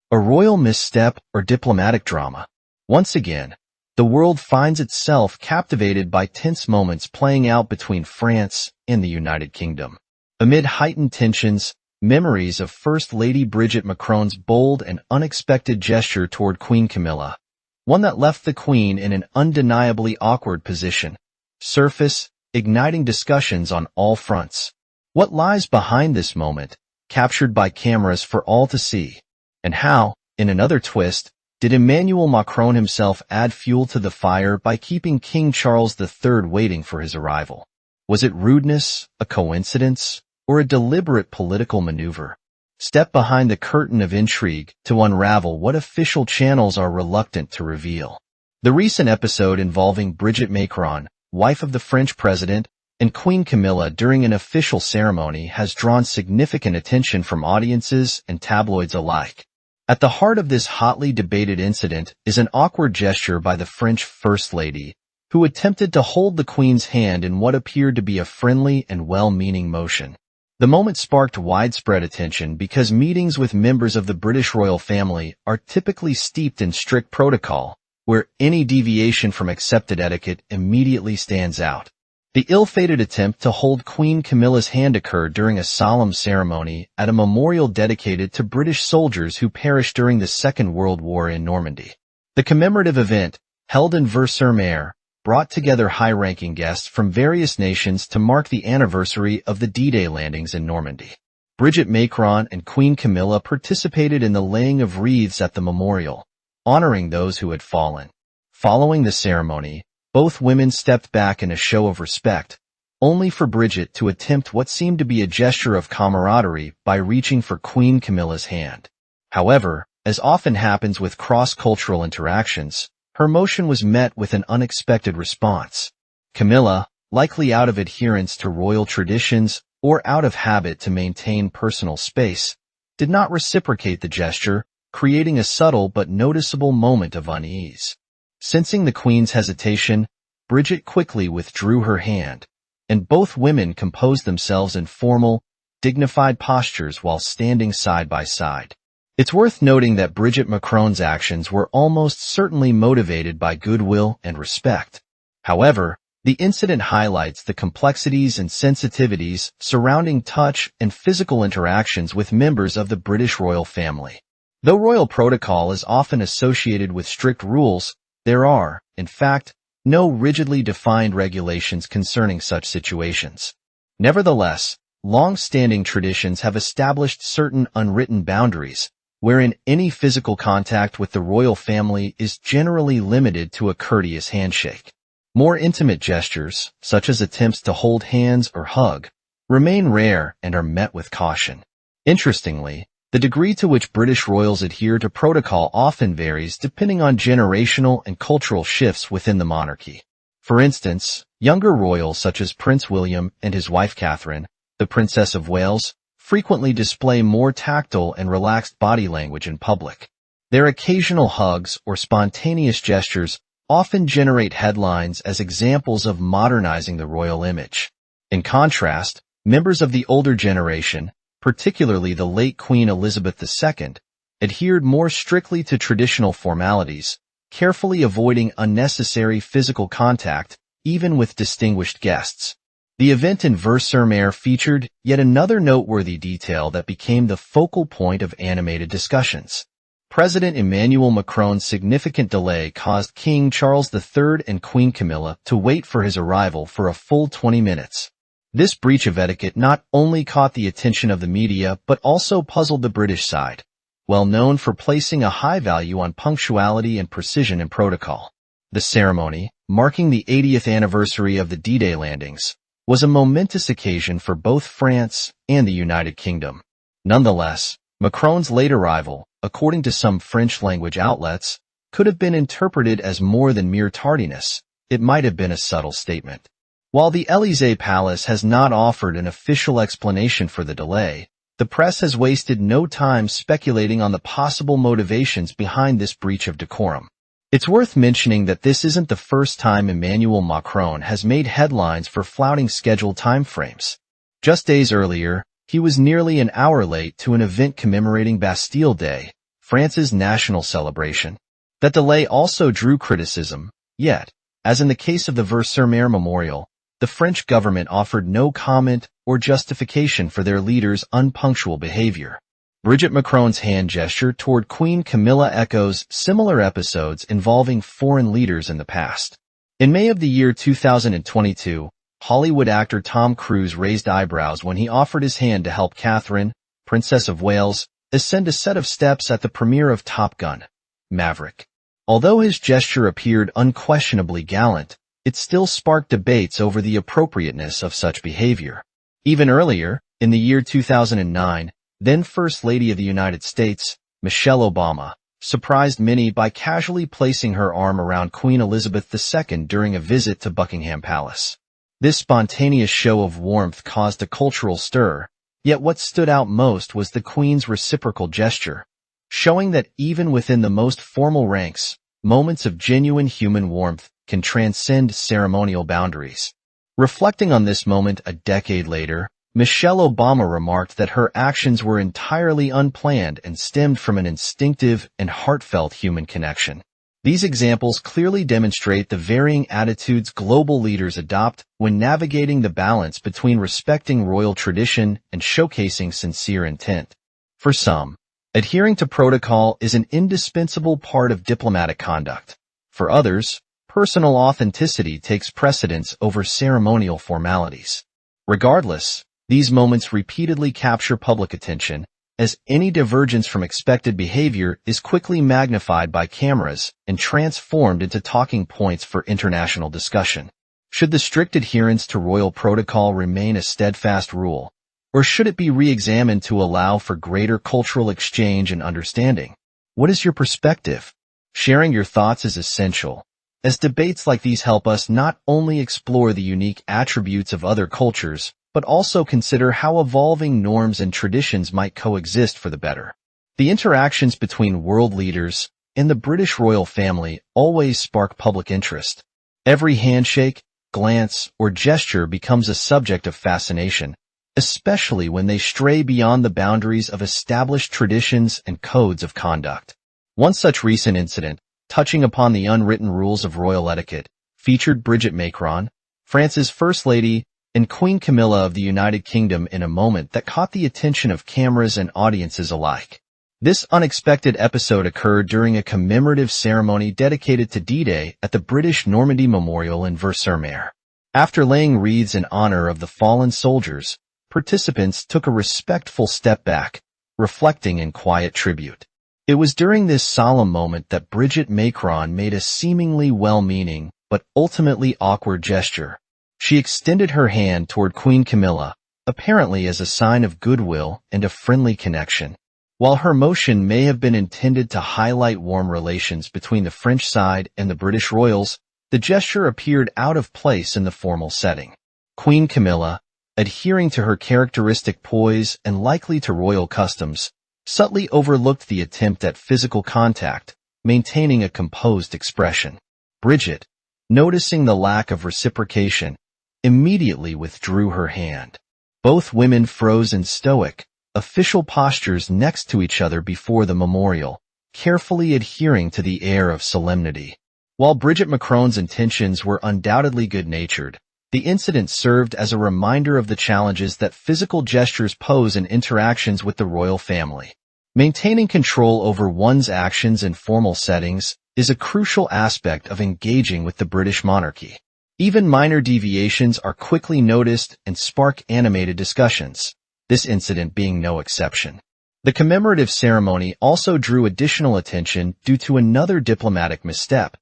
A royal misstep or diplomatic drama. Once again, the world finds itself captivated by tense moments playing out between France and the United Kingdom. Amid heightened tensions, memories of First Lady Brigitte Macron's bold and unexpected gesture toward Queen Camilla, one that left the Queen in an undeniably awkward position, surface, igniting discussions on all fronts. What lies behind this moment, captured by cameras for all to see? And how, in another twist, did Emmanuel Macron himself add fuel to the fire by keeping King Charles III waiting for his arrival? Was it rudeness, a coincidence, or a deliberate political maneuver? Step behind the curtain of intrigue to unravel what official channels are reluctant to reveal. The recent episode involving Brigitte Macron, wife of the French president, and Queen Camilla during an official ceremony has drawn significant attention from audiences and tabloids alike. At the heart of this hotly debated incident is an awkward gesture by the French First Lady, who attempted to hold the Queen's hand in what appeared to be a friendly and well-meaning motion. The moment sparked widespread attention because meetings with members of the British royal family are typically steeped in strict protocol, where any deviation from accepted etiquette immediately stands out. The ill-fated attempt to hold Queen Camilla's hand occurred during a solemn ceremony at a memorial dedicated to British soldiers who perished during the Second World War in Normandy. The commemorative event, held in Versailles, brought together high-ranking guests from various nations to mark the anniversary of the D-Day landings in Normandy. Brigitte Macron and Queen Camilla participated in the laying of wreaths at the memorial, honoring those who had fallen. Following the ceremony, both women stepped back in a show of respect, only for Brigitte to attempt what seemed to be a gesture of camaraderie by reaching for Queen Camilla's hand. However, as often happens with cross-cultural interactions, her motion was met with an unexpected response. Camilla, likely out of adherence to royal traditions or out of habit to maintain personal space, did not reciprocate the gesture, creating a subtle but noticeable moment of unease. Sensing the Queen's hesitation, Brigitte quickly withdrew her hand, and both women composed themselves in formal, dignified postures while standing side by side. It's worth noting that Brigitte Macron's actions were almost certainly motivated by goodwill and respect. However, the incident highlights the complexities and sensitivities surrounding touch and physical interactions with members of the British royal family. Though royal protocol is often associated with strict rules, there are, in fact, no rigidly defined regulations concerning such situations. Nevertheless, long-standing traditions have established certain unwritten boundaries, wherein any physical contact with the royal family is generally limited to a courteous handshake. More intimate gestures, such as attempts to hold hands or hug, remain rare and are met with caution. Interestingly, the degree to which British royals adhere to protocol often varies depending on generational and cultural shifts within the monarchy. For instance, younger royals such as Prince William and his wife Catherine, the Princess of Wales, frequently display more tactile and relaxed body language in public. Their occasional hugs or spontaneous gestures often generate headlines as examples of modernizing the royal image. In contrast, members of the older generation, particularly the late Queen Elizabeth II, adhered more strictly to traditional formalities, carefully avoiding unnecessary physical contact, even with distinguished guests. The event in Versailles featured yet another noteworthy detail that became the focal point of animated discussions. President Emmanuel Macron's significant delay caused King Charles III and Queen Camilla to wait for his arrival for a full 20 minutes. This breach of etiquette not only caught the attention of the media but also puzzled the British side, well known for placing a high value on punctuality and precision in protocol. The ceremony, marking the 80th anniversary of the D-Day landings, was a momentous occasion for both France and the United Kingdom. Nonetheless, Macron's late arrival, according to some French-language outlets, could have been interpreted as more than mere tardiness. It might have been a subtle statement. While the Élysée Palace has not offered an official explanation for the delay, the press has wasted no time speculating on the possible motivations behind this breach of decorum. It's worth mentioning that this isn't the first time Emmanuel Macron has made headlines for flouting scheduled timeframes. Just days earlier, he was nearly an hour late to an event commemorating Bastille Day, France's national celebration. That delay also drew criticism, yet, as in the case of the Versailles Memorial, the French government offered no comment or justification for their leader's unpunctual behavior. Brigitte Macron's hand gesture toward Queen Camilla echoes similar episodes involving foreign leaders in the past. In May of the year 2022, Hollywood actor Tom Cruise raised eyebrows when he offered his hand to help Catherine, Princess of Wales, ascend a set of steps at the premiere of Top Gun: Maverick. Although his gesture appeared unquestionably gallant, it still sparked debates over the appropriateness of such behavior. Even earlier, in the year 2009, then First Lady of the United States, Michelle Obama, surprised many by casually placing her arm around Queen Elizabeth II during a visit to Buckingham Palace. This spontaneous show of warmth caused a cultural stir, yet what stood out most was the Queen's reciprocal gesture, showing that even within the most formal ranks, moments of genuine human warmth can transcend ceremonial boundaries. Reflecting on this moment a decade later, Michelle Obama remarked that her actions were entirely unplanned and stemmed from an instinctive and heartfelt human connection. These examples clearly demonstrate the varying attitudes global leaders adopt when navigating the balance between respecting royal tradition and showcasing sincere intent. For some, adhering to protocol is an indispensable part of diplomatic conduct. For others, personal authenticity takes precedence over ceremonial formalities. Regardless, these moments repeatedly capture public attention, as any divergence from expected behavior is quickly magnified by cameras and transformed into talking points for international discussion. Should the strict adherence to royal protocol remain a steadfast rule, or should it be re-examined to allow for greater cultural exchange and understanding? What is your perspective? Sharing your thoughts is essential, as debates like these help us not only explore the unique attributes of other cultures, but also consider how evolving norms and traditions might coexist for the better. The interactions between world leaders and the British royal family always spark public interest. Every handshake, glance, or gesture becomes a subject of fascination, especially when they stray beyond the boundaries of established traditions and codes of conduct. One such recent incident, touching upon the unwritten rules of royal etiquette, featured Brigitte Macron, France's First Lady, and Queen Camilla of the United Kingdom in a moment that caught the attention of cameras and audiences alike. This unexpected episode occurred during a commemorative ceremony dedicated to D-Day at the British Normandy Memorial in Versailles. After laying wreaths in honor of the fallen soldiers, participants took a respectful step back, reflecting in quiet tribute. It was during this solemn moment that Brigitte Macron made a seemingly well-meaning, but ultimately awkward gesture. She extended her hand toward Queen Camilla, apparently as a sign of goodwill and a friendly connection. While her motion may have been intended to highlight warm relations between the French side and the British royals, the gesture appeared out of place in the formal setting. Queen Camilla, adhering to her characteristic poise and likely to royal customs, subtly overlooked the attempt at physical contact, maintaining a composed expression. Brigitte, noticing the lack of reciprocation, immediately withdrew her hand. Both women froze in stoic, official postures next to each other before the memorial, carefully adhering to the air of solemnity. While Brigitte Macron's intentions were undoubtedly good-natured, the incident served as a reminder of the challenges that physical gestures pose in interactions with the royal family. Maintaining control over one's actions in formal settings is a crucial aspect of engaging with the British monarchy. Even minor deviations are quickly noticed and spark animated discussions, this incident being no exception. The commemorative ceremony also drew additional attention due to another diplomatic misstep: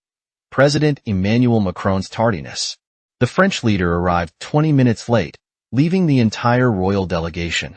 President Emmanuel Macron's tardiness. The French leader arrived 20 minutes late, leaving the entire royal delegation,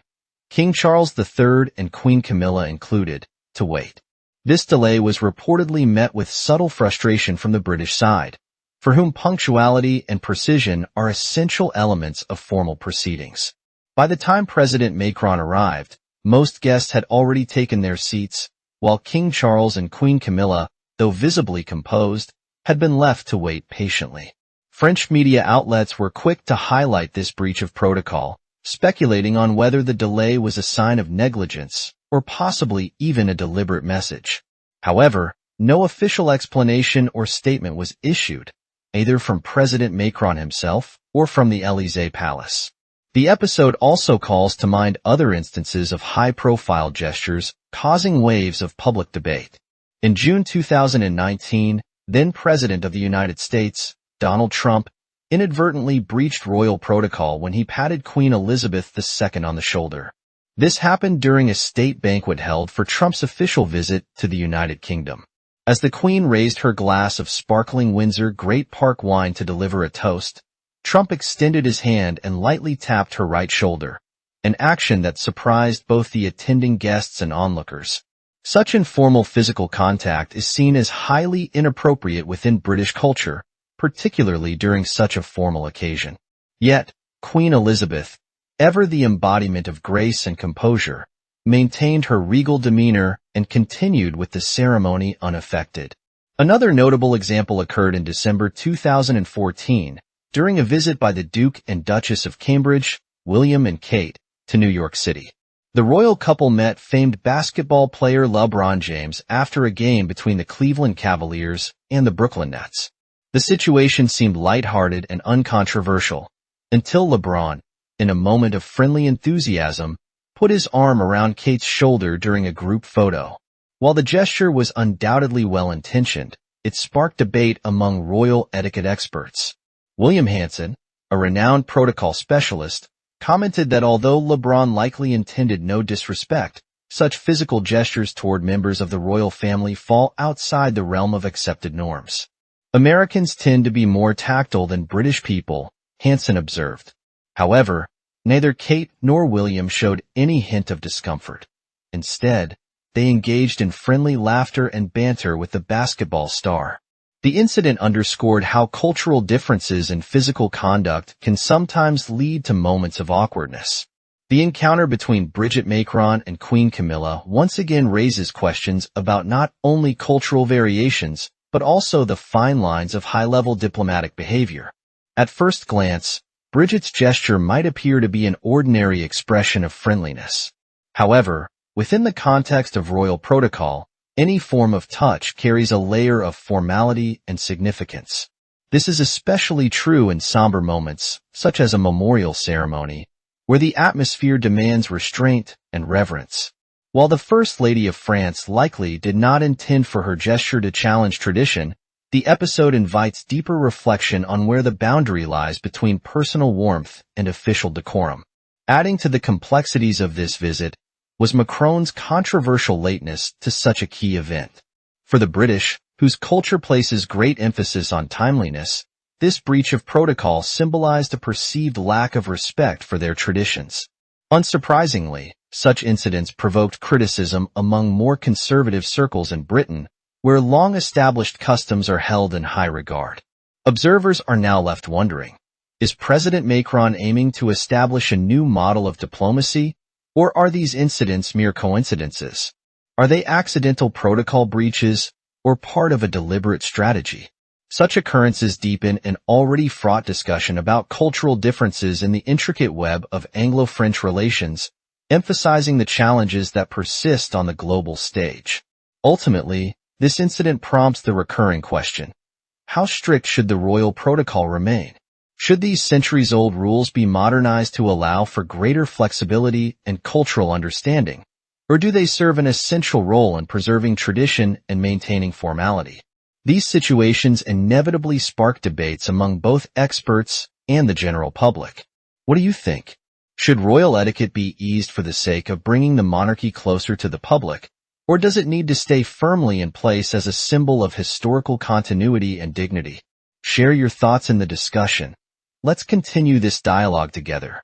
King Charles III and Queen Camilla included, to wait. This delay was reportedly met with subtle frustration from the British side, for whom punctuality and precision are essential elements of formal proceedings. By the time President Macron arrived, most guests had already taken their seats, while King Charles and Queen Camilla, though visibly composed, had been left to wait patiently. French media outlets were quick to highlight this breach of protocol, speculating on whether the delay was a sign of negligence or possibly even a deliberate message. However, no official explanation or statement was issued, either from President Macron himself or from the Élysée Palace. The episode also calls to mind other instances of high-profile gestures causing waves of public debate. In June 2019, then President of the United States, Donald Trump, inadvertently breached royal protocol when he patted Queen Elizabeth II on the shoulder. This happened during a state banquet held for Trump's official visit to the United Kingdom. As the Queen raised her glass of sparkling Windsor Great Park wine to deliver a toast, Trump extended his hand and lightly tapped her right shoulder, an action that surprised both the attending guests and onlookers. Such informal physical contact is seen as highly inappropriate within British culture, particularly during such a formal occasion. Yet, Queen Elizabeth, ever the embodiment of grace and composure, maintained her regal demeanor and continued with the ceremony unaffected. Another notable example occurred in December 2014 during a visit by the Duke and Duchess of Cambridge, William and Kate, to New York City. The royal couple met famed basketball player LeBron James after a game between the Cleveland Cavaliers and the Brooklyn Nets. The situation seemed lighthearted and uncontroversial, until LeBron, in a moment of friendly enthusiasm, put his arm around Kate's shoulder during a group photo. While the gesture was undoubtedly well-intentioned, it sparked debate among royal etiquette experts. William Hanson, a renowned protocol specialist, commented that although LeBron likely intended no disrespect, such physical gestures toward members of the royal family fall outside the realm of accepted norms. Americans tend to be more tactile than British people, Hanson observed. However, neither Kate nor William showed any hint of discomfort. Instead, they engaged in friendly laughter and banter with the basketball star. The incident underscored how cultural differences in physical conduct can sometimes lead to moments of awkwardness. The encounter between Brigitte Macron and Queen Camilla once again raises questions about not only cultural variations, but also the fine lines of high-level diplomatic behavior. At first glance, Brigitte's gesture might appear to be an ordinary expression of friendliness. However, within the context of royal protocol, any form of touch carries a layer of formality and significance. This is especially true in somber moments, such as a memorial ceremony, where the atmosphere demands restraint and reverence. While the First Lady of France likely did not intend for her gesture to challenge tradition, the episode invites deeper reflection on where the boundary lies between personal warmth and official decorum. Adding to the complexities of this visit was Macron's controversial lateness to such a key event. For the British, whose culture places great emphasis on timeliness, this breach of protocol symbolized a perceived lack of respect for their traditions. Unsurprisingly, such incidents provoked criticism among more conservative circles in Britain, where long-established customs are held in high regard. Observers are now left wondering, is President Macron aiming to establish a new model of diplomacy, or are these incidents mere coincidences? Are they accidental protocol breaches, or part of a deliberate strategy? Such occurrences deepen an already fraught discussion about cultural differences in the intricate web of Anglo-French relations, emphasizing the challenges that persist on the global stage. Ultimately, this incident prompts the recurring question: how strict should the royal protocol remain? Should these centuries-old rules be modernized to allow for greater flexibility and cultural understanding, or do they serve an essential role in preserving tradition and maintaining formality? These situations inevitably spark debates among both experts and the general public. What do you think? Should royal etiquette be eased for the sake of bringing the monarchy closer to the public, or does it need to stay firmly in place as a symbol of historical continuity and dignity? Share your thoughts in the discussion. Let's continue this dialogue together.